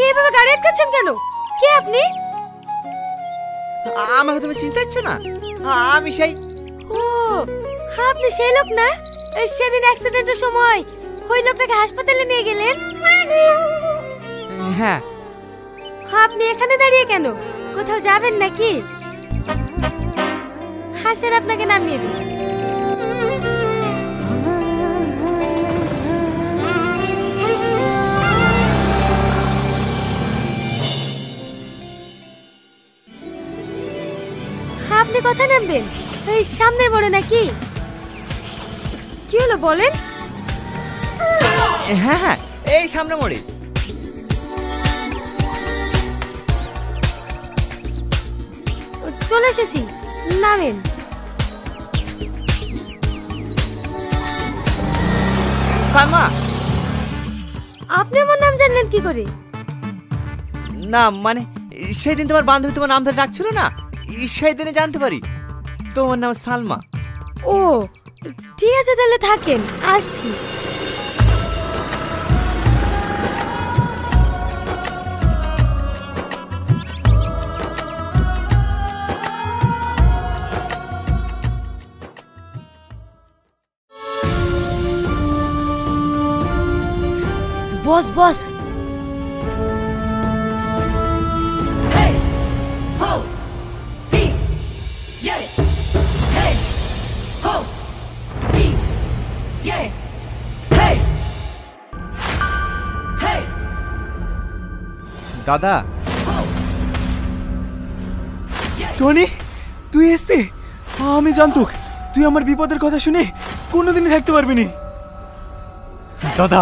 এভাবে গাড়ি আটকাচ্ছেন কেন? কে আপনি? আমাকে তুমি চিনতে পারছো না? আমি সেই ও, আপনি সেই লোক না সেদিন অ্যাক্সিডেন্টের সময় ওই লোকটাকে হাসপাতালে নিয়ে গেলেন? হ্যাঁ। আপনি এখানে দাঁড়িয়ে কেন? কোথাও যাবেন নাকি? হাসেন, আপনাকে নামিয়ে দিই। আপনি কোথায় নামবেন? এই সামনে বড় নাকি? কি হলো বলেন? হ্যাঁ হ্যাঁ, এই সামনে মোড়ে। চলে এসেছি, নামেন। সালমা, আপনি আমার নাম জানলেন কি করে? না মানে সেদিন তোমার বান্ধবী তোমার নাম ধরে ডাকছিল না, সেই দিনে জানতে পারি তোমার নাম সালমা। ও ঠিক আছে, তাহলে থাকেন, আসছি। বস বস, দাদা। টনি, তুই এসে? আমি জানতুক তুই আমার বিপদের কথা শুনে কোনোদিনই থাকতে পারবি না। দাদা,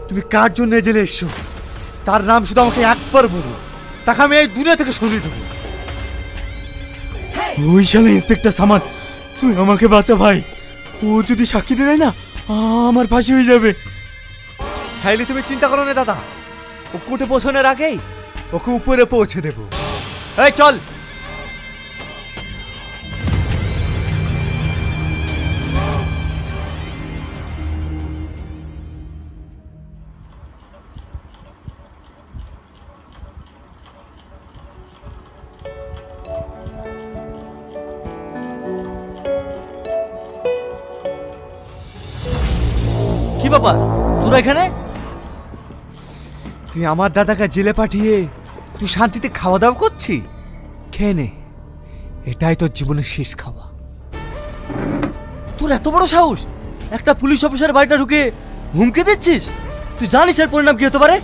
তুমি কার জন্য জেলে এসছো তার নাম শুধু আমাকে একবার বলো, তাকে আমি এই দুনিয়া থেকে সরিয়ে দেবো। ওই শালা ইন্সপেক্টর সামান, তুই আমাকে বাঁচা ভাই। ও যদি সাক্ষী দেয় না, আমার ফাঁসি হয়ে যাবে। হাইলি তুমি চিন্তা করো না দাদা, ও কোর্টে পৌঁছানোর আগেই ওকে উপরে পৌঁছে দেবো। এই চল। কি বাবা, তোরা এখানে? তুই আমার দাদাকে জেলে পাঠিয়ে তুই শান্তিতে খাওয়া দাওয়া করছি? খেয়ে নে, এটাই তোর জীবনের শেষ খাওয়া। তোর এত বড় সাহস, একটা পুলিশ অফিসার বাড়িটা ঢুকে হুমকি দিচ্ছিস? তুই জানিস এর পরিণাম কি হতে পারে?